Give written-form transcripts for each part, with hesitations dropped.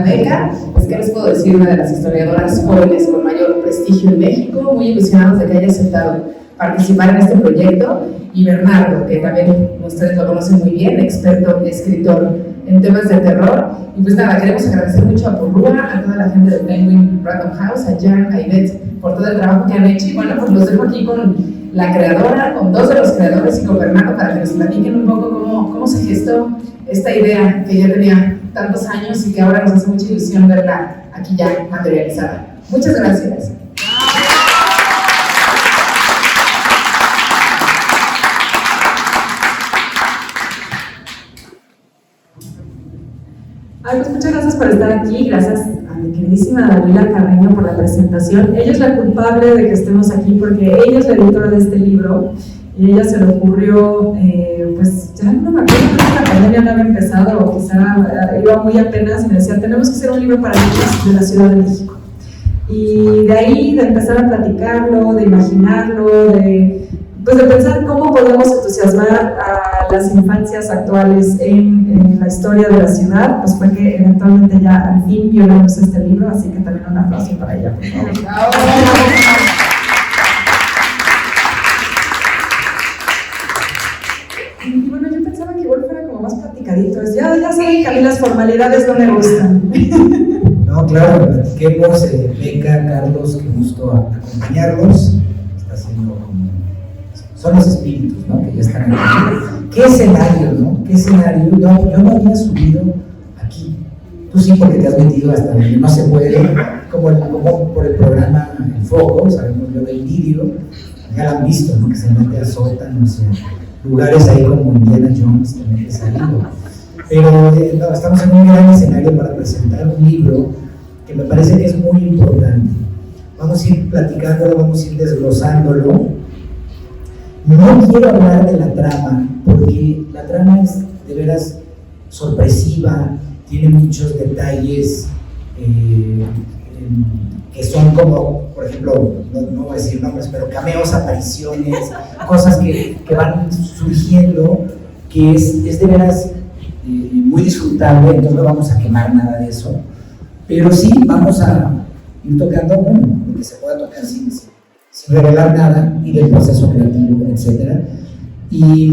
Cristina Beca. Pues, ¿qué les puedo decir? Una de las historiadoras jóvenes con mayor prestigio en México, muy ilusionados de que haya aceptado participar en este proyecto. Y Bernardo, que también ustedes lo conocen muy bien, experto escritor en temas de terror. Y pues nada, queremos agradecer mucho a Porrúa, a toda la gente de Penguin Random House, a Jan, a Ivette, por todo el trabajo que han hecho. Y bueno, pues los dejo aquí con la creadora, con dos de los creadores y con Bernardo para que nos platiquen un poco cómo se gestó esta idea que ya tenía tantos años y que ahora nos hace mucha ilusión verla aquí ya materializada. Muchas gracias. Pues muchas gracias por estar aquí, gracias a mi queridísima Daniela Carreño por la presentación. Ella es la culpable de que estemos aquí porque ella es la editora de este libro y ella se le ocurrió, pues ya no me acuerdo, que la pandemia no había empezado o quizá iba muy apenas y me decía, tenemos que hacer un libro para niños de la Ciudad de México. Y de ahí, de empezar a platicarlo, de imaginarlo, de pensar cómo podemos entusiasmar a las infancias actuales en la historia de la ciudad, pues fue que eventualmente ya al fin violamos este libro, así que también un aplauso para ella, por favor. Y bueno, yo pensaba que igual fuera como más platicadito, ya saben que a mí las formalidades no me gustan. No, claro, platiquemos, Beca, Carlos, qué gusto acompañarlos, está haciendo como... Son los espíritus, ¿no? Que ya están aquí. ¿Qué escenario, no? ¿Qué escenario? No, yo no había subido aquí. Tú sí, porque te has metido hasta donde no se puede, como por el programa El Foco, sabemos yo del vídeo, ya lo han visto, ¿no? Que se mete a sótanos, lugares ahí como Indiana Jones, que mete salido. Pero no, estamos en un gran escenario para presentar un libro que me parece que es muy importante. Vamos a ir platicándolo, vamos a ir desglosándolo. No quiero hablar de la trama, porque la trama es de veras sorpresiva, tiene muchos detalles que son como, por ejemplo, no voy a decir nombres, pero cameos, apariciones, cosas que van surgiendo, que es de veras muy disfrutable, entonces no vamos a quemar nada de eso, pero sí vamos a ir tocando, bueno, lo que se pueda tocar sin revelar nada, y del proceso creativo, etc. Y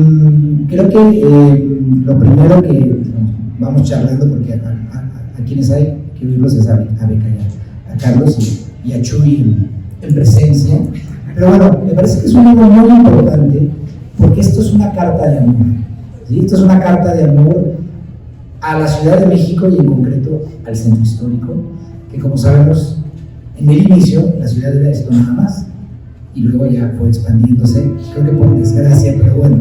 creo que lo primero que vamos charlando, porque a quienes hay que oírlos es a Beca, a Carlos y a Chuy en presencia, pero bueno, me parece que es un libro muy importante porque esto es una carta de amor, ¿sí? Esto es una carta de amor a la Ciudad de México y en concreto al centro histórico, que como sabemos, en el inicio la ciudad era esto nada más, y luego ya fue expandiéndose, creo que por desgracia, pero bueno.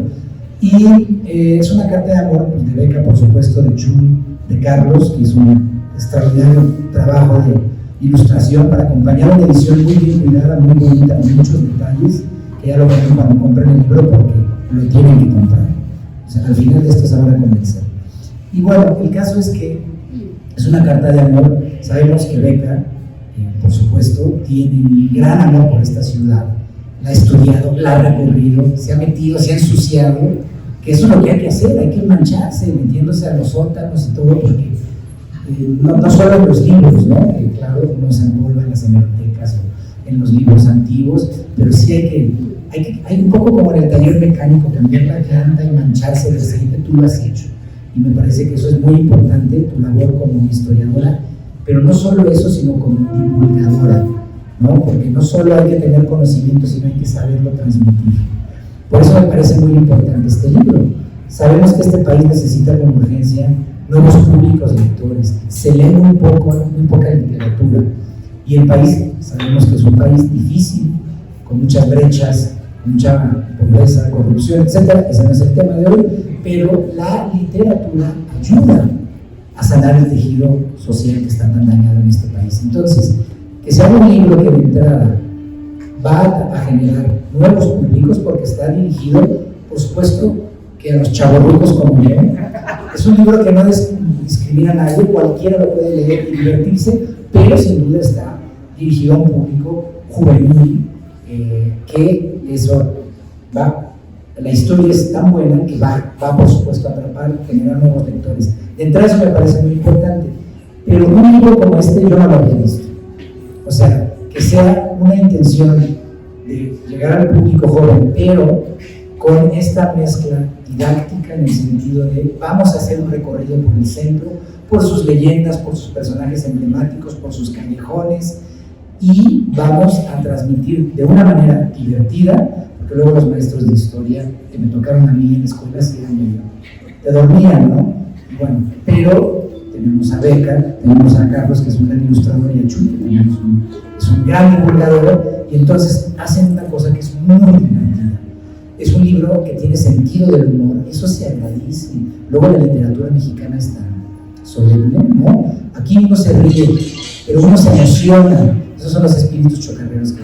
Y es una carta de amor, pues, de Beca, por supuesto, de Chuy, de Carlos, que hizo un extraordinario trabajo de ilustración para acompañar una edición muy bien cuidada, muy bonita, con muchos detalles, que ya lo verán cuando compren el libro porque lo tienen que comprar. O sea, al final de esto se van a convencer. Y bueno, el caso es que es una carta de amor. Sabemos que Beca, por supuesto, tiene un gran amor por esta ciudad. La ha estudiado, la ha recorrido, se ha metido, se ha ensuciado, que eso es lo que hay que hacer, hay que mancharse, metiéndose a los sótanos y todo, porque no solo en los libros, ¿no? Que claro, uno se envuelve en las hemerotecas o en los libros antiguos, pero sí hay un poco como en el taller mecánico, cambiar la llanta y mancharse de aceite, tú lo has hecho. Y me parece que eso es muy importante, tu labor como historiadora, pero no solo eso, sino como divulgadora, ¿no? Porque no solo hay que tener conocimiento, sino hay que saberlo transmitir. Por eso me parece muy importante este libro. Sabemos que este país necesita con urgencia nuevos públicos lectores, se lee muy poca literatura, y el país, sabemos que es un país difícil, con muchas brechas, mucha pobreza, corrupción, etc. Ese no es el tema de hoy, pero la literatura ayuda a sanar el tejido social que está tan dañado en este país. Entonces, que sea un libro que de entrada va a generar nuevos públicos, porque está dirigido, por supuesto, que a los chavorrucos como yo. Es un libro que no discrimina a nadie, cualquiera lo puede leer y divertirse, pero sin duda está dirigido a un público juvenil, que eso va, la historia es tan buena que va por supuesto a atrapar, generar nuevos lectores. De entrada eso me parece muy importante. Pero un libro como este yo no lo había visto. O sea, que sea una intención de llegar al público joven, pero con esta mezcla didáctica en el sentido de vamos a hacer un recorrido por el centro, por sus leyendas, por sus personajes emblemáticos, por sus callejones, y vamos a transmitir de una manera divertida, porque luego los maestros de historia que me tocaron a mí en la escuela se te dormían, ¿no? Bueno, pero tenemos a Beca, tenemos a Carlos, que es un gran ilustrador, y a Chuy, que también es un gran divulgador, y entonces hacen una cosa que es muy divertida. Es un libro que tiene sentido del humor, eso se agradece. Luego la literatura mexicana está solemne, ¿no? Aquí uno se ríe, pero uno se emociona. Esos son los espíritus chocarreros que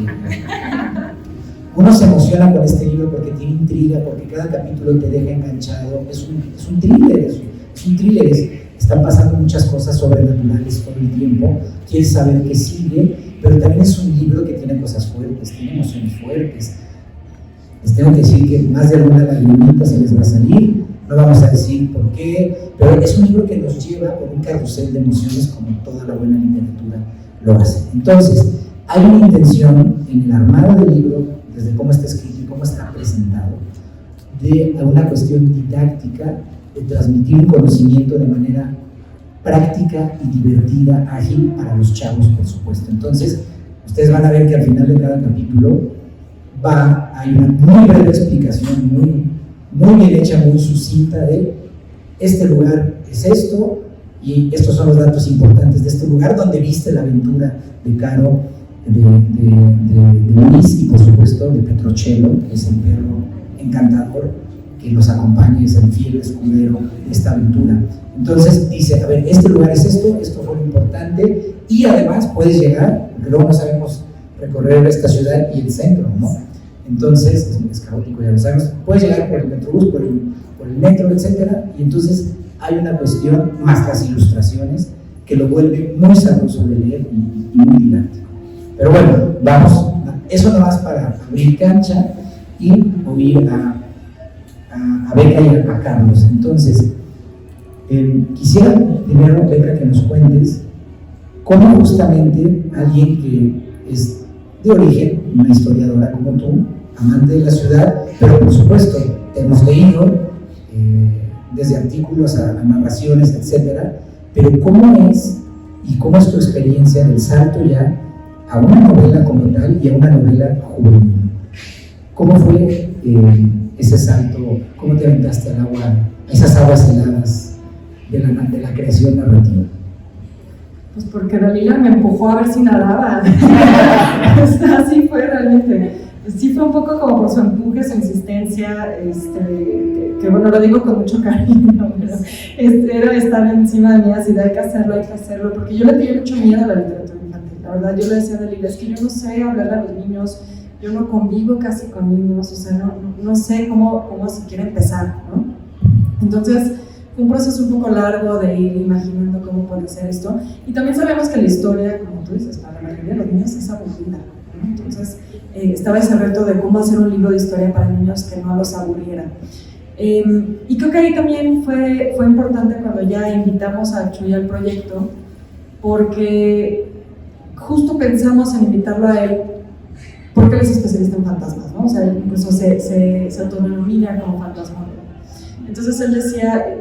uno se emociona con este libro porque tiene intriga, porque cada capítulo te deja enganchado. Es un thriller, están pasando muchas cosas sobrenaturales todo el tiempo, quieres saber qué sigue, pero también es un libro que tiene cosas fuertes, tiene emociones fuertes. Les tengo que decir que más de alguna lagrimita se les va a salir, no vamos a decir por qué, pero es un libro que nos lleva por un carrusel de emociones como toda la buena literatura lo hace. Entonces, hay una intención en el armado del libro, desde cómo está escrito y cómo está presentado, de una cuestión didáctica, de transmitir un conocimiento de manera práctica y divertida, ágil para los chavos, por supuesto. Entonces, ustedes van a ver que al final de cada capítulo hay una muy breve explicación, muy bien hecha, muy sucinta de este lugar es esto, y estos son los datos importantes de este lugar donde viste la aventura de Caro, de Luis y por supuesto de Petrocello, que es el perro encantador que nos acompaña y es el fiel escudero de esta aventura. Entonces dice, a ver, este lugar es esto fue lo importante, y además puedes llegar, porque luego no sabemos recorrer esta ciudad y el centro, ¿no? Entonces es caótico, ya lo sabemos, puedes llegar por el metrobús, por el metro, etcétera, y entonces hay una cuestión, más las ilustraciones, que lo vuelve muy sabroso de leer y muy didáctico. Pero bueno, vamos, eso nomás para abrir cancha y oír a Beca y a Carlos. Entonces, quisiera primero, Beca, que nos cuentes cómo justamente alguien que es de origen, una historiadora como tú, amante de la ciudad, pero por supuesto, te hemos leído desde artículos a narraciones, etcétera, pero ¿cómo es y cómo es tu experiencia del salto ya a una novela como tal y a una novela juvenil? ¿Cómo fue ese salto? ¿Cómo te aventaste al agua, a esas aguas heladas de la creación narrativa? Pues porque Dalila me empujó a ver si nadaba. Así fue realmente. Sí fue un poco como por su empuje, su insistencia, que bueno, lo digo con mucho cariño, pero era estar encima de mí así de hay que hacerlo, porque yo le tenía mucho miedo a la literatura infantil. La verdad, yo le decía a Dalila, es que yo no sé hablarle a los niños, yo no convivo casi con niños, o sea, no sé cómo siquiera empezar, ¿no? Entonces, fue un proceso un poco largo de ir imaginando cómo puede ser esto, y también sabemos que la historia, como tú dices, para la mayoría de los niños es aburrida, ¿no? Entonces, estaba ese reto de cómo hacer un libro de historia para niños que no los aburriera. Y creo que ahí también fue importante cuando ya invitamos a Chuy al proyecto, porque justo pensamos en invitarlo a él porque él es especialista en fantasmas, ¿no? O sea, incluso se autodenomina como fantasmólogo. Entonces él decía,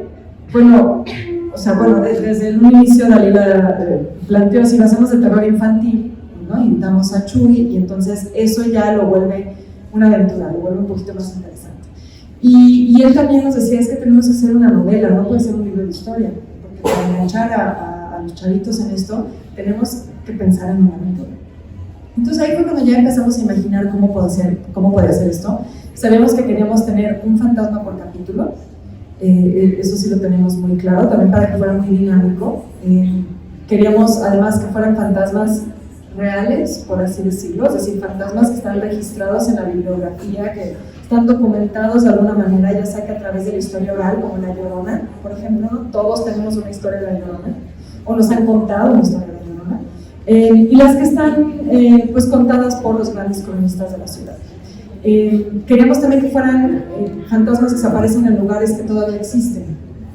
desde el inicio Dalila planteó, si lo hacemos de terror infantil, ¿no? Invitamos a Chuy y entonces eso ya lo vuelve una aventura, lo vuelve un poquito más interesante. Y él también nos decía, es que tenemos que hacer una novela, no puede ser un libro de historia, porque para enganchar a los chavitos en esto, tenemos que pensar en una aventura. Entonces ahí fue cuando ya empezamos a imaginar cómo podía ser esto. Sabíamos que queríamos tener un fantasma por capítulo, eso sí lo tenemos muy claro, también para que fuera muy dinámico. Queríamos además que fueran fantasmas reales, por así decirlo, es decir, fantasmas que están registrados en la bibliografía, que están documentados de alguna manera, ya sea que a través de la historia oral, como La Llorona, por ejemplo, ¿no? Todos tenemos una historia de La Llorona, o nos han contado una historia de La Llorona, y las que están pues contadas por los grandes cronistas de la ciudad. Queríamos también que fueran fantasmas que se aparecen en lugares que todavía existen,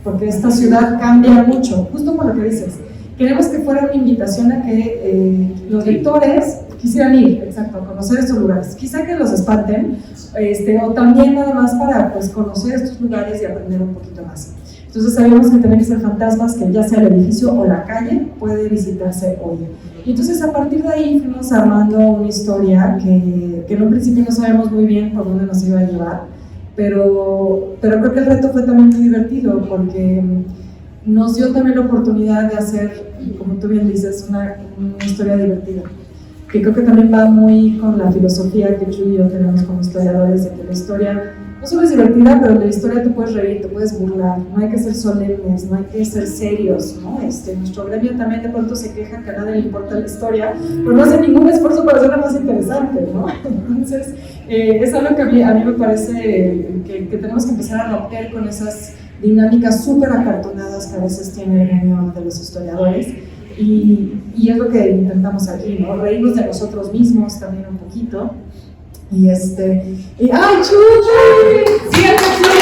porque esta ciudad cambia mucho, justo por lo que dices. queremos que fuera una invitación a que los lectores quisieran ir, exacto, a conocer estos lugares. Quizá que los espanten, o también nada más para pues, conocer estos lugares y aprender un poquito más. Entonces sabemos que tienen que ser fantasmas que ya sea el edificio o la calle puede visitarse hoy. Y entonces a partir de ahí fuimos armando una historia que en un principio no sabemos muy bien por dónde nos iba a llevar, pero creo que el reto fue también muy divertido porque nos dio también la oportunidad de hacer, como tú bien dices, una historia divertida, que creo que también va muy con la filosofía que Chuy y yo tenemos como historiadores, de que la historia no solo es divertida, pero en la historia te puedes reír, te puedes burlar, no hay que ser solemnes, no hay que ser serios, ¿no? Nuestro gremio también de pronto se queja que a nadie le importa la historia, pero no hace ningún esfuerzo para hacerla más interesante, ¿no? Entonces, es algo que a mí me parece que tenemos que empezar a romper con esas dinámicas súper acartonadas que a veces tiene el gremio de los historiadores, y es lo que intentamos aquí, ¿no? Reírnos de nosotros mismos también un poquito. ¡Ay, Chuy! ¡Siempre, Chuy!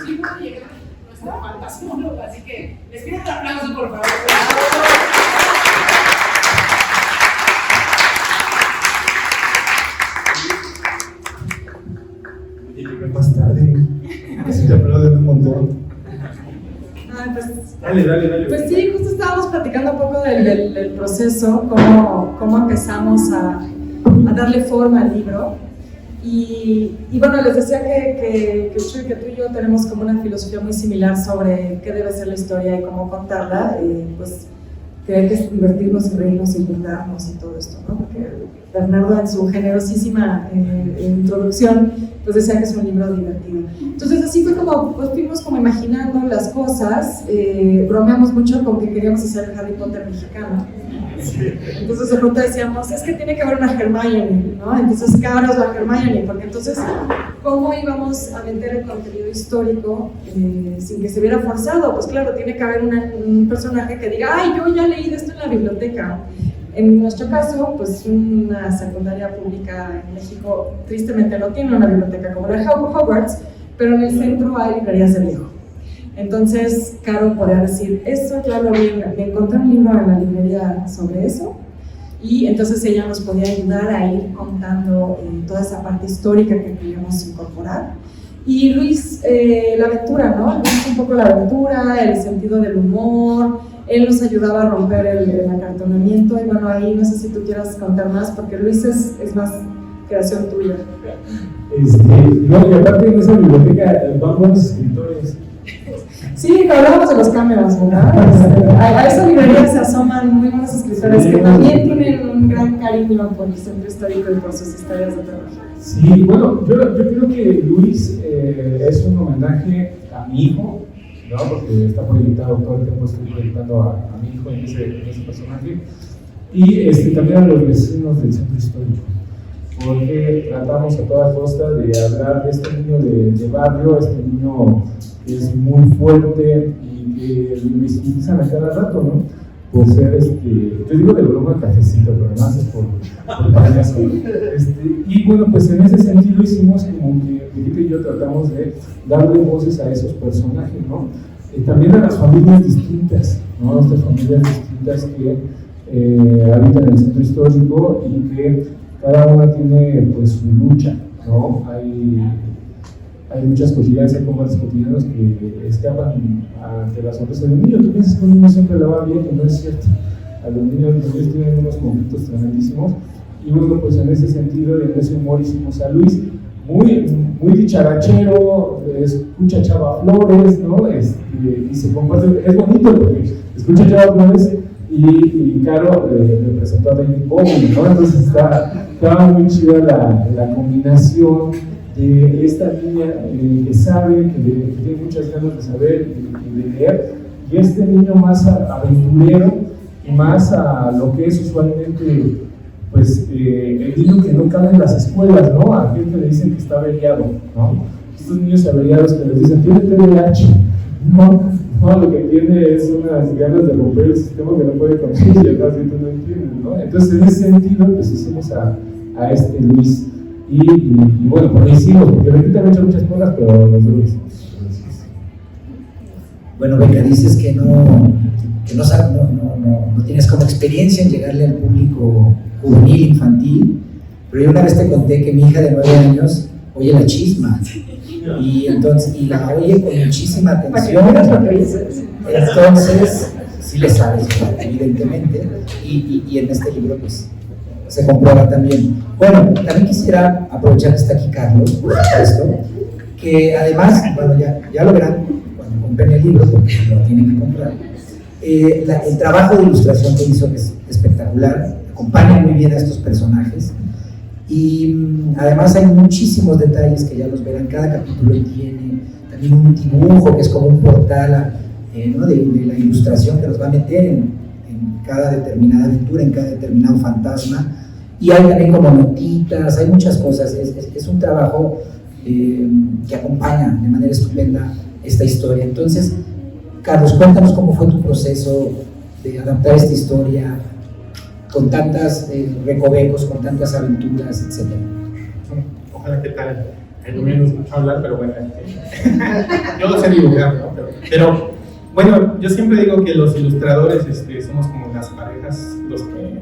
Sí, bueno, llega nuestra fantasmóloga, así que les pido un aplauso, por favor. Llegué más tarde, así te aplauden un montón. Dale. Pues sí, justo estábamos platicando un poco del proceso, cómo empezamos a darle forma al libro. Y bueno, les decía que Chuy, que tú y yo tenemos como una filosofía muy similar sobre qué debe ser la historia y cómo contarla, pues que hay que divertirnos y reírnos y burlarnos y todo esto, ¿no? Porque Bernardo en su generosísima introducción pues decía que es un libro divertido. Entonces así fue como, pues fuimos como imaginando las cosas, bromeamos mucho con que queríamos hacer el Harry Potter mexicano. Entonces de pronto decíamos, es que tiene que haber una Hermione, ¿no? Entonces, Caro es la Hermione, porque entonces, ¿cómo íbamos a meter el contenido histórico sin que se viera forzado? Pues claro, tiene que haber un personaje que diga, ay, yo ya leí de esto en la biblioteca. En nuestro caso, pues una secundaria pública en México tristemente no tiene una biblioteca como la de Hogwarts, pero en el centro hay librerías de viejo. Entonces, Caro podría decir, esto ya lo vi, me encontré un libro en la librería sobre eso, y entonces ella nos podía ayudar a ir contando toda esa parte histórica que queríamos incorporar. Y Luis, la aventura, ¿no? Luis un poco la aventura, el sentido del humor, él nos ayudaba a romper el acartonamiento, y bueno, ahí no sé si tú quieras contar más, porque Luis es más creación tuya. No, y aparte en esa biblioteca van buenos escritores. Sí, hablábamos de los cameos, ¿verdad? A esa librería se asoman muy buenos escritores que también tienen un gran cariño por el centro histórico y por sus historias de terror. Sí, bueno, yo creo que Luis es un homenaje a mi hijo, ¿no? Porque está proyectado todo el tiempo, estoy proyectando a mi hijo en ese personaje, y también a los vecinos del centro histórico, porque tratamos a toda costa de hablar de este niño de barrio, este niño que es muy fuerte y que lo visibilizan a cada rato, ¿no? Por ser, yo digo de broma cafecito, pero además es por payaso. Y bueno, pues en ese sentido hicimos como que Felipe y yo tratamos de darle voces a esos personajes, ¿no? También a las familias distintas, ¿no? Estas familias distintas que habitan en el centro histórico y que cada una tiene pues su lucha, ¿no? Hay muchas cotidianas, hay combates cotidianos que escapan ante la sonrisa de un niño. Tú piensas que un niño siempre la va bien, y no es cierto. A los niños tienen unos conflictos tremendísimos. Y bueno, pues en ese sentido, en ese humor hicimos a Luis muy dicharachero, escucha Chava Flores, ¿no? Y se comparte, es bonito porque escucha Chava Flores y Caro le presentó a David Bowie, ¿no? Entonces estaba muy chida la combinación de esta niña que sabe, que tiene muchas ganas de saber y de leer, y este niño más aventurero y más a lo que es usualmente pues el niño que no cabe en las escuelas, ¿no? A aquel que le dicen que está averiado, ¿no? Estos niños averiados que les dicen, tiene TDAH, no, lo que tiene es unas ganas de romper el sistema que no puede conseguir, ¿no? Si tú no entiendes, ¿no? Entonces en ese sentido pues hicimos a a este Luis. Y bueno, por ahí sigo, porque ahorita han hecho muchas cosas, pero los Luis. Bueno, Beca, dices que no tienes como experiencia en llegarle al público juvenil, infantil, pero yo una vez te conté que mi hija de 9 años oye la chisma y la oye con muchísima atención. Entonces, sí le sabes, evidentemente, y en este libro pues se comprueba también. Bueno, también quisiera aprovechar que está aquí Carlos, por supuesto, que además, bueno, ya lo verán cuando compren el libro, porque lo tienen que comprar. El trabajo de ilustración que hizo es espectacular, acompaña muy bien a estos personajes y además hay muchísimos detalles que ya los verán. Cada capítulo tiene también un dibujo que es como un portal ¿no? de la ilustración que nos va a meter en cada determinada aventura, en cada determinado fantasma, y hay también como notitas, hay muchas cosas. Es un trabajo que acompaña de manera estupenda esta historia. Entonces, Carlos, cuéntanos cómo fue tu proceso de adaptar esta historia con tantas recovecos, con tantas aventuras, etc. Ojalá que tal, no me gusta hablar, pero bueno, yo lo sé dibujar, ¿no? Pero bueno, yo siempre digo que los ilustradores somos como las parejas, los que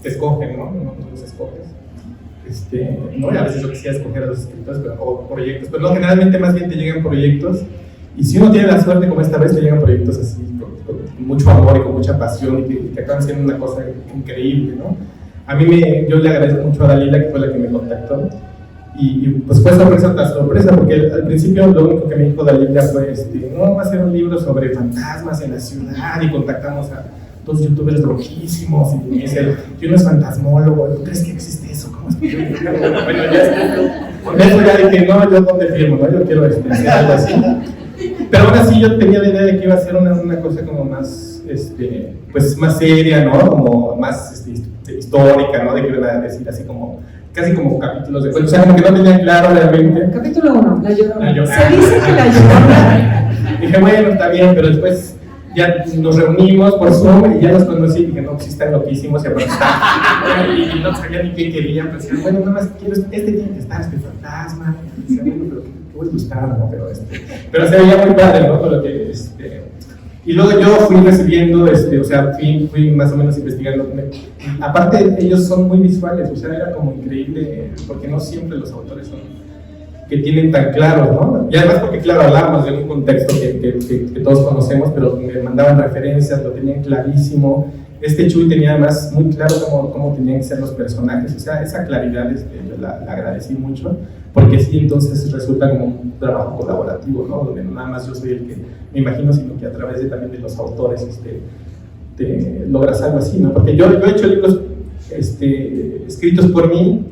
te escogen, ¿no? No los escoges. ¿No? Y a veces lo que sí es escoger a los escritores o proyectos, pero no, generalmente más bien te llegan proyectos. Y si uno tiene la suerte, como esta vez, te llegan proyectos así, con mucho amor y con mucha pasión, y que acaban siendo una cosa increíble, ¿no? Yo le agradezco mucho a Dalila, que fue la que me contactó, y pues fue sorpresa tras sorpresa, porque al principio lo único que me dijo Dalila fue, no, va a ser un libro sobre fantasmas en la ciudad, y contactamos a 2 youtubers loquísimos, y me dice, yo no es fantasmólogo, ¿tú crees que existe eso? ¿Cómo es posible? Bueno, con eso ya dije, no, yo dónde firmo, ¿no? Yo quiero hacer algo así. Pero ahora sí yo tenía la idea de que iba a ser una cosa como más, pues más seria, ¿no? Como más histórica, ¿no? De que iban a decir así como, casi como capítulos de cuentos, o sea, como que no tenían claro realmente. Capítulo 1, La Llorona. Se dice que La Llorona. Dije, bueno, está bien, pero después ya nos reunimos por Zoom y ya los conocí y dije, no, pues sí están loquísimos y aparte y no sabía ni qué querían, pero decían, bueno, nada más quiero, tiene que estar fantasma, y decía, bueno, pero qué voy a buscar, ¿no? Pero se veía muy padre, ¿no? Con lo que, y luego yo fui recibiendo, o sea, fui más o menos investigando, aparte ellos son muy visuales, o sea, era como increíble, porque no siempre los autores son que tienen tan claros, ¿no? Y además porque, claro, hablamos de un contexto que todos conocemos, pero me mandaban referencias, lo tenían clarísimo. Chuy tenía además muy claro cómo tenían que ser los personajes, o sea, esa claridad yo la agradecí mucho, porque sí, entonces resulta como un trabajo colaborativo, ¿no? Donde no nada más yo soy el que me imagino, sino que a través también de los autores te logras algo así, ¿no? Porque yo he hecho libros escritos por mí,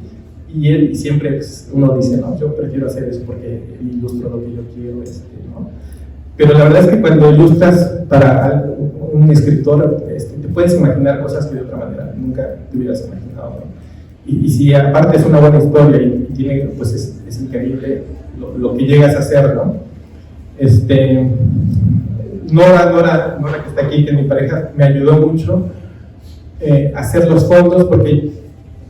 y siempre pues, uno dice, no, yo prefiero hacer eso porque ilustro lo que yo quiero, ¿no? Pero la verdad es que cuando ilustras para un escritor, te puedes imaginar cosas que de otra manera nunca te hubieras imaginado, ¿no? Y si aparte es una buena historia y tiene, pues es increíble lo que llegas a hacer, ¿no? Nora que está aquí, que es mi pareja, me ayudó mucho a hacer los fondos, porque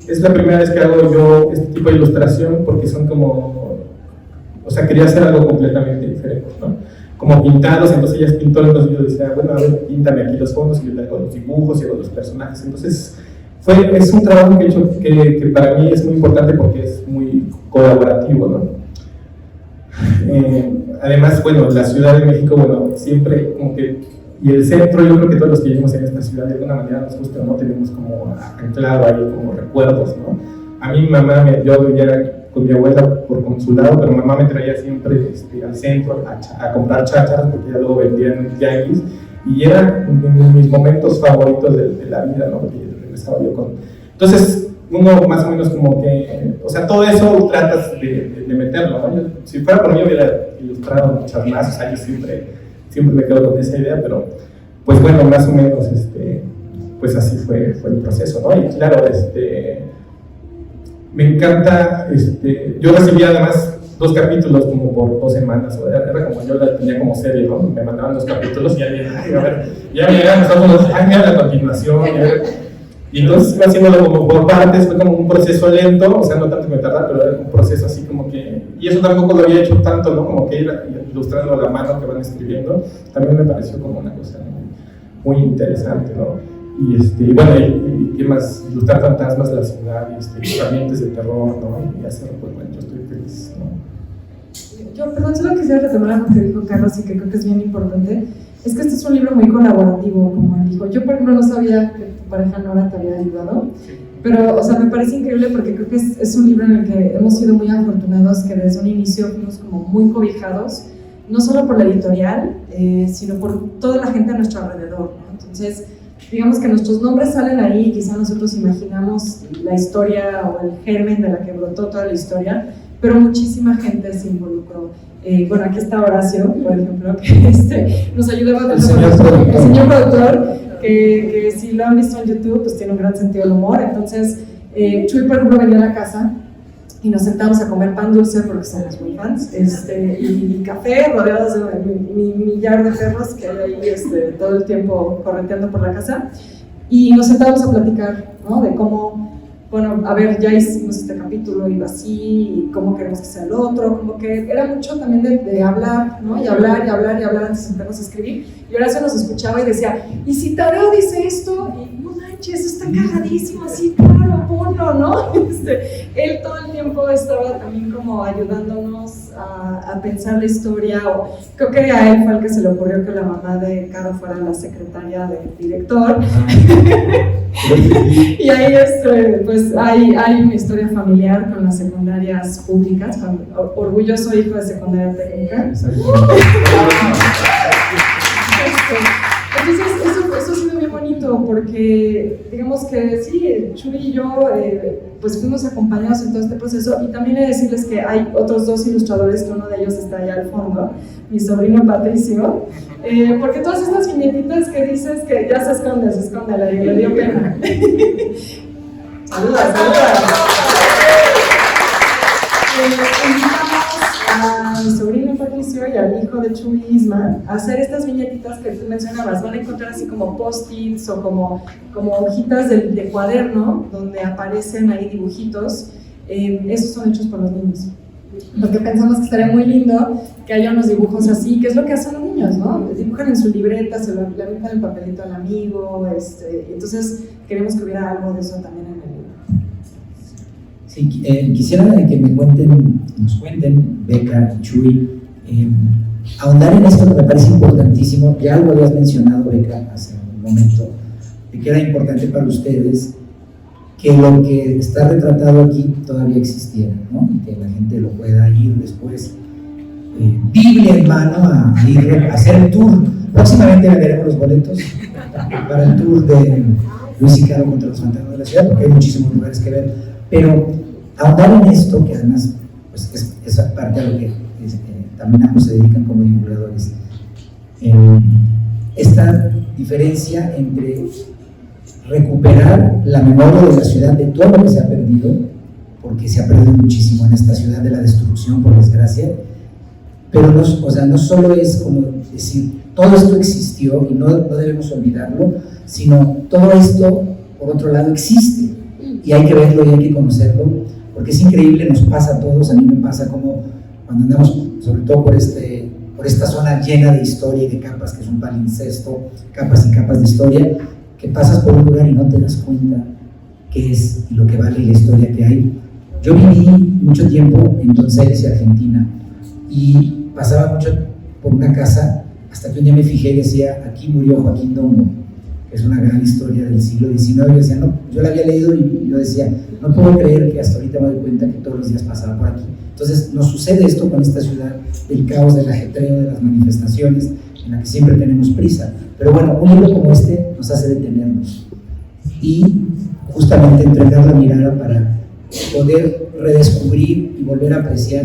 es la primera vez que hago yo este tipo de ilustración, porque son como, o sea, quería hacer algo completamente diferente, ¿no? Como pintados, entonces ella es pintora, entonces yo decía, bueno, a ver, píntame aquí los fondos, y yo le hago los dibujos y hago los personajes. Entonces, es un trabajo que he hecho que para mí es muy importante porque es muy colaborativo, ¿no? Además, bueno, la Ciudad de México, bueno, siempre como que, y el centro, yo creo que todos los que vivimos en esta ciudad de alguna manera nos gusta, ¿no? Tenemos como anclado ahí como recuerdos, ¿no? A mí mi mamá, yo vivía con mi abuela por consulado, pero mi mamá me traía siempre al centro a comprar chácharas, porque ya luego vendían en tianguis, y era mis momentos favoritos de la vida, ¿no? Porque regresaba yo con... Entonces, uno más o menos como que, o sea, todo eso tratas de meterlo, ¿no? Si fuera por mí hubiera ilustrado muchas más, o sea, yo siempre me quedo con esa idea, pero pues bueno, más o menos, pues así fue el proceso, ¿no? Y claro, me encanta, yo recibí además 2 capítulos como por 2 semanas, o era como yo la tenía como serie, ¿no? Me mandaban 2 capítulos y alguien, a ver, ya me llegan nosotros, mira la continuación, Y entonces fue haciéndolo como por partes, fue como un proceso lento, o sea, no tanto me tardaba, pero era un proceso así como que, y eso tampoco lo había hecho tanto, ¿no? Como que ir ilustrando a la mano que van escribiendo, también me pareció como una cosa muy interesante, ¿no? Y bueno, y qué más, ilustrar fantasmas de la ciudad, y ambientes de terror, ¿no? Y hacer, pues bueno, yo estoy feliz, ¿no? Yo, perdón, solo quisiera retomar lo que dijo Carlos y que creo que es bien importante. Es que este es un libro muy colaborativo, como él dijo. Yo, por ejemplo, no sabía que tu pareja Nora te había ayudado, pero, o sea, me parece increíble porque creo que es un libro en el que hemos sido muy afortunados, que desde un inicio fuimos como muy cobijados, no solo por la editorial, sino por toda la gente a nuestro alrededor, ¿no? Entonces, digamos que nuestros nombres salen ahí y quizá nosotros imaginamos la historia o el germen de la que brotó toda la historia, pero muchísima gente se involucró. Bueno, aquí está Horacio, por ejemplo, que nos ayudaba el señor productor, que si lo han visto en YouTube, pues tiene un gran sentido del humor. Entonces, Chuy, por ejemplo, venía a la casa y nos sentamos a comer pan dulce porque somos muy fans, y café rodeados de mi millar de perros que hay ahí todo el tiempo correteando por la casa, y nos sentábamos a platicar, ¿no? De cómo, bueno, a ver, ya hicimos este capítulo, iba así, y cómo queremos que sea el otro, como que era mucho también de hablar, ¿no? Y hablar antes de sentarnos a escribir, y Horacio nos escuchaba y decía, ¿y si Tadeo dice esto? Y no manches, eso está cagadísimo, así, claro, ponlo, ¿no? Él todo el tiempo estaba también como ayudándonos a pensar la historia, o creo que a él fue el que se le ocurrió que la mamá de Caro fuera la secretaria del director. Y ahí pues hay una historia familiar con las secundarias públicas, con orgulloso hijo de secundaria técnica. Entonces eso ha sido bien bonito porque digamos que sí, Chuy y yo pues fuimos acompañados en todo este proceso, y también he de decirles que hay otros dos ilustradores, que uno de ellos está allá al fondo, mi sobrino Patricio, porque todas estas viñetitas que dices que ya se esconde, le dio pena. Saludos. A mi sobrino Patricio y al hijo de Chuy, Isma, a hacer estas viñetitas que tú mencionabas. Van a encontrar así como post-its o como hojitas de cuaderno donde aparecen ahí dibujitos. Esos son hechos por los niños, porque pensamos que estaría muy lindo que haya unos dibujos así, que es lo que hacen los niños, ¿no? Dibujan en su libreta, se le avientan el papelito al amigo, entonces queremos que hubiera algo de eso también en el libro. Sí, quisiera que nos cuenten, Beca y Chuy, ahondar en esto que me parece importantísimo. Ya algo habías mencionado, Beca, hace un momento, de que era importante para ustedes que lo que está retratado aquí todavía existiera, ¿no? Y que la gente lo pueda ir después, Biblia en mano, a ir a hacer el tour. Próximamente veremos los boletos para el tour de Luis y Caro contra los fantasmas de la ciudad, porque hay muchísimos lugares que ver. Pero ahondar en esto, que además pues, es parte de lo que también ambos se dedican como divulgadores, esta diferencia entre recuperar la memoria de la ciudad de todo lo que se ha perdido, porque se ha perdido muchísimo en esta ciudad de la destrucción, por desgracia, pero no solo es como decir, todo esto existió y no debemos olvidarlo, sino todo esto, por otro lado, existe y hay que verlo y hay que conocerlo, porque es increíble, nos pasa a todos. A mí me pasa como cuando andamos, sobre todo por esta zona llena de historia y de capas, que es un palincesto, capas y capas de historia, que pasas por un lugar y no te das cuenta qué es y lo que vale la historia que hay. Yo viví mucho tiempo en Donceles, Argentina, y pasaba mucho por una casa hasta que un día me fijé y decía, aquí murió Joaquín Dongo, que es una gran historia del siglo XIX. Yo decía, no, yo la había leído y yo decía, no puedo creer que hasta ahorita me doy cuenta que todos los días pasaba por aquí. Entonces nos sucede esto con esta ciudad, del caos, del ajetreo, de las manifestaciones, en la que siempre tenemos prisa. Pero bueno, un libro como este nos hace detenernos y justamente entregar la mirada para poder redescubrir y volver a apreciar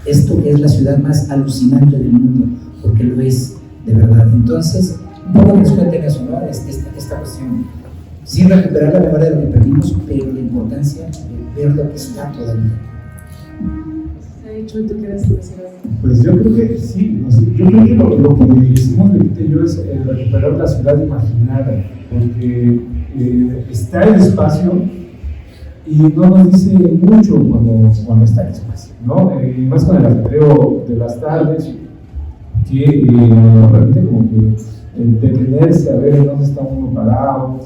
esto que es la ciudad más alucinante del mundo, porque lo es de verdad. Entonces, un poco que nos cuenten eso, ¿no? Esta cuestión, sin recuperar la memoria de lo que perdimos, pero la importancia de ver lo que está todavía. Chuy, ¿tú quieres decir algo? Pues yo creo que sí, yo creo que lo que hicimos Lupita y yo es recuperar la ciudad imaginada, porque está el espacio y no nos dice mucho cuando está el espacio, ¿no? Y más con el ajetreo de las tardes, que realmente como que detenerse a ver en dónde está uno parado,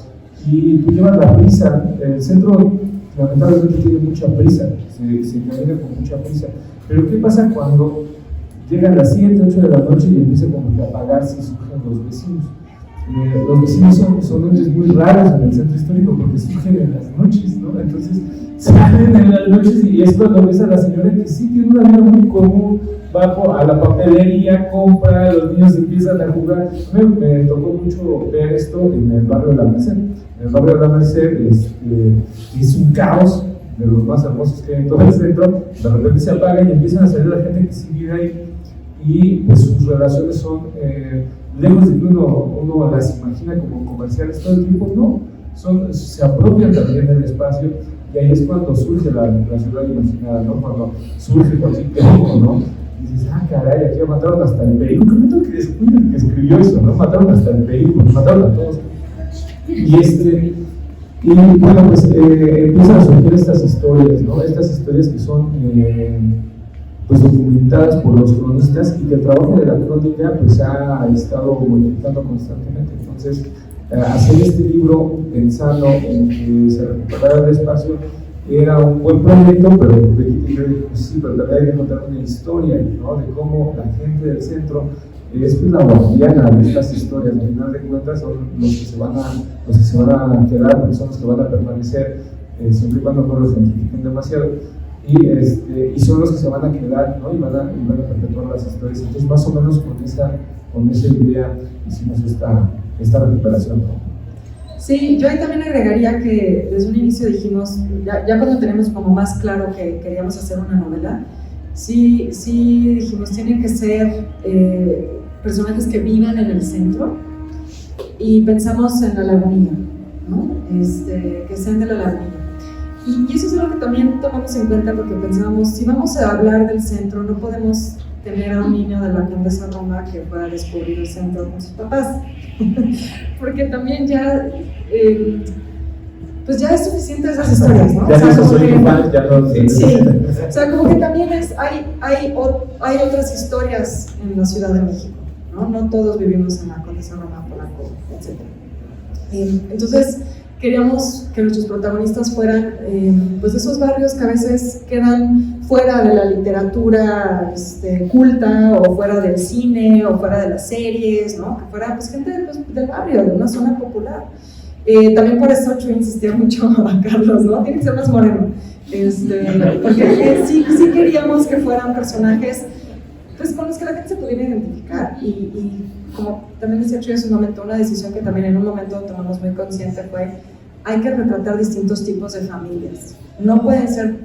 y tú llevas la prisa. El centro lamentablemente tiene mucha prisa, se camina con mucha prisa, pero ¿qué pasa cuando llegan las 7, 8 de la noche y empieza como que a apagarse y surgen los vecinos? Los vecinos son entes muy raros en el centro histórico porque surgen en las noches, ¿no? Entonces salen en las noches y es cuando ves a la señora que sí tiene una vida muy común, va a la papelería, compra, los niños empiezan a jugar. Me tocó mucho ver esto en el barrio de la Merced. En el barrio de la Merced es un caos de los más hermosos que hay en todo el centro. De repente se apaga y empiezan a salir la gente que sí vive ahí, y pues sus relaciones son lejos de que uno las imagina como comerciales todo el tiempo. No, se apropian también del espacio, y ahí es cuando surge la ciudad imaginada, ¿no? Cuando surge cualquier perico, ¿no? Y dices, caray, aquí mataron hasta el perico. ¿Qué que escribió eso, no? Mataron hasta el perico, mataron a todos. Y bueno, pues empiezan a surgir estas historias, ¿no? Estas historias que son pues documentadas por los cronistas, y que el trabajo de la crónica pues ha estado modificando constantemente. Entonces, hacer este libro pensando en que se recuperara el espacio era un buen proyecto, pero pues sí, pero también hay que contar una historia, ¿no? De cómo la gente del centro es la guardiana de estas historias. Al final de cuentas son los que se van a quedar, porque son los que van a permanecer, siempre y cuando no los gentrifiquen demasiado, y son los que se van a quedar, ¿no? y van a perpetuar las historias. Entonces, más o menos con esa idea hicimos esta recuperación, ¿no? Sí, yo ahí también agregaría que desde un inicio dijimos, ya cuando tenemos como más claro que queríamos hacer una novela, sí dijimos, tienen que ser personajes que vivan en el centro, y pensamos en la Lagunilla, ¿no? Que sean de la Lagunilla. Y eso es algo que también tomamos en cuenta, porque pensábamos, si vamos a hablar del centro, no podemos tener a un niño de la Condesa Roma que pueda descubrir el centro con sus papás, porque también ya pues ya es suficiente esas historias, ¿no? Ya no soy igual, ya no. Sí, o sea, como que también hay otras historias en la Ciudad de México, ¿no? No todos vivimos en la Condesa Roma, Polanco, etc. Entonces, queríamos que nuestros protagonistas fueran pues de esos barrios que a veces quedan fuera de la literatura culta, o fuera del cine, o fuera de las series, ¿no? Que fuera pues gente del barrio, de una zona popular. También por eso yo insistía mucho a Carlos, ¿no? Tiene que ser más moreno, porque sí queríamos que fueran personajes pues con los que la gente se pudiera identificar, y como también decía Chuy hace un momento, una decisión que también en un momento tomamos muy consciente fue: hay que retratar distintos tipos de familias, no pueden ser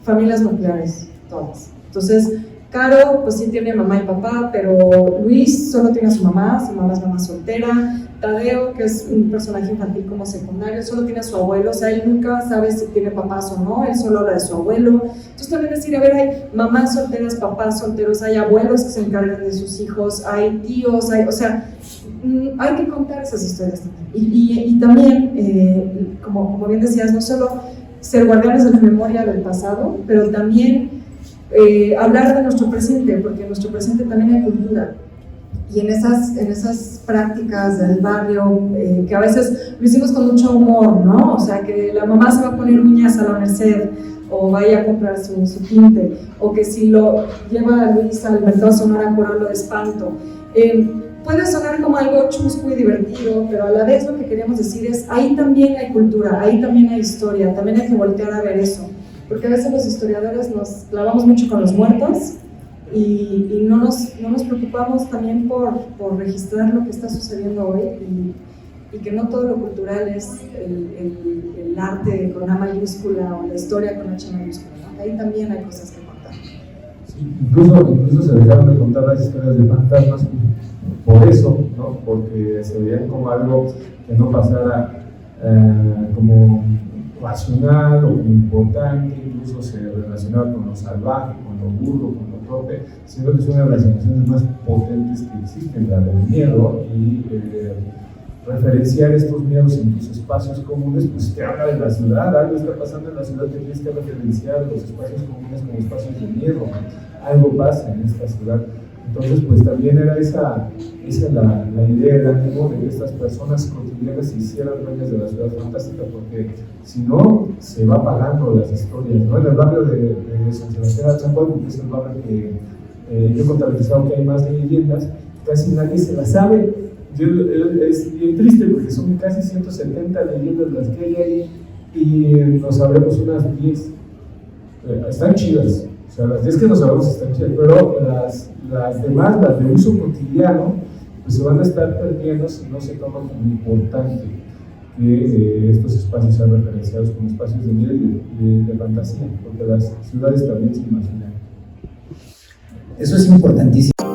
familias nucleares todas. Entonces, Caro pues sí tiene mamá y papá, pero Luis solo tiene a su mamá es mamá soltera. Tadeo, que es un personaje infantil como secundario, solo tiene a su abuelo, o sea, él nunca sabe si tiene papás o no, él solo habla de su abuelo. Entonces también decir, a ver, hay mamás solteras, papás solteros, hay abuelos que se encargan de sus hijos, hay tíos, o sea, hay que contar esas historias también. Y también, como bien decías, no solo ser guardianes de la memoria del pasado, pero también hablar de nuestro presente, porque en nuestro presente también hay cultura. Y en esas prácticas del barrio, que a veces lo hicimos con mucho humor, ¿no? O sea, que la mamá se va a poner uñas a la Merced, o vaya a comprar su tinte, o que si lo lleva a Luis al mercado Sonora por algo de espanto. Puede sonar como algo chusco y divertido, pero a la vez lo que queríamos decir es, ahí también hay cultura, ahí también hay historia, también hay que voltear a ver eso. Porque a veces los historiadores nos clavamos mucho con los muertos, y no nos preocupamos también por registrar lo que está sucediendo hoy, y que no todo lo cultural es el arte con A mayúscula o la historia con H mayúscula, ¿no? Ahí también hay cosas que contar. Sí, incluso se dejaron de contar las historias de fantasmas por eso, ¿no? Porque se veían como algo que no pasara como racional o como importante, incluso se relacionaba con lo salvaje, con lo burdo, con lo torpe, siendo que es una de las emociones más potentes que existen, la del miedo, referenciar estos miedos en tus espacios comunes, pues te habla de la ciudad, algo está pasando en la ciudad que tienes que referenciar los espacios comunes como espacios de miedo, algo pasa en esta ciudad. Entonces, pues también era esa la idea, el ánimo de que estas personas cotidianas se hicieran dueñas de la ciudad fantástica, porque si no, se va apagando las historias, ¿no? En el barrio de San Sebastián Atzapón, que es el barrio que yo he contabilizado que hay más de leyendas, casi nadie se las sabe. Es bien triste porque son casi 170 leyendas las que hay ahí y nos sabremos unas 10. Están chidas, o sea, las 10 que nos sabemos están chidas, pero las demás, las de uso cotidiano, pues se van a estar perdiendo si no se toma como importante que estos espacios sean referenciados como espacios de miedo y de fantasía, porque las ciudades también se imaginan. Eso es importantísimo.